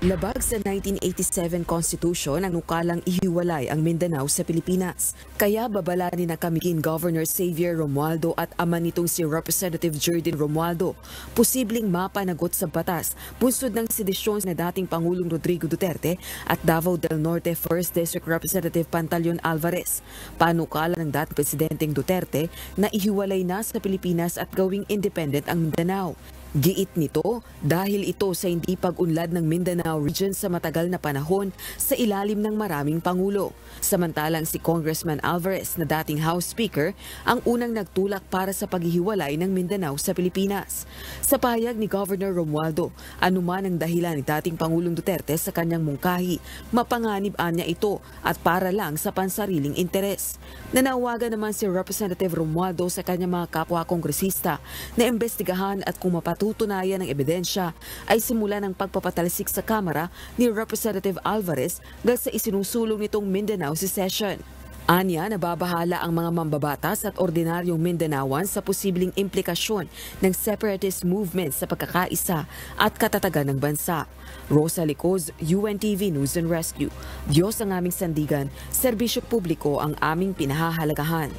Labag sa 1987 Constitution ang nukalang ihiwalay ang Mindanao sa Pilipinas. Kaya babalanin na kamikin Governor Xavier Romualdo at ama nitong si Representative Jerdin Romualdo. Posibleng mapanagot sa batas bunsod ng sedisyon na dating Pangulong Rodrigo Duterte at Davao del Norte 1st District Representative Pantaleon Alvarez. Panukala ng dating Presidenteng Duterte na ihiwalay na sa Pilipinas at gawing independent ang Mindanao. Giit nito dahil ito sa hindi pag-unlad ng Mindanao region sa matagal na panahon sa ilalim ng maraming pangulo. Samantalang si Congressman Alvarez na dating House Speaker ang unang nagtulak para sa paghihiwalay ng Mindanao sa Pilipinas. Sa pahayag ni Governor Romualdo, anuman ang dahilan ni dating Pangulong Duterte sa kanyang mungkahi, mapanganib-an niya ito at para lang sa pansariling interes. Nanawagan naman si Representative Romualdo sa kanyang mga kapwa-kongresista na imbestigahan at kung mapatutunayan ng ebidensya ay simula ng pagpapatalsik sa Kamara ni Representative Alvarez dahil sa isinusulong nitong Mindanao Secession. Anya, nababahala ang mga mambabatas at ordinaryong Mindanaoan sa posibleng implikasyon ng separatist movement sa pagkakaisa at katatagan ng bansa. Rosa Licoz, UNTV News and Rescue. Diyos ang aming sandigan, serbisyo publiko ang aming pinahahalagahan.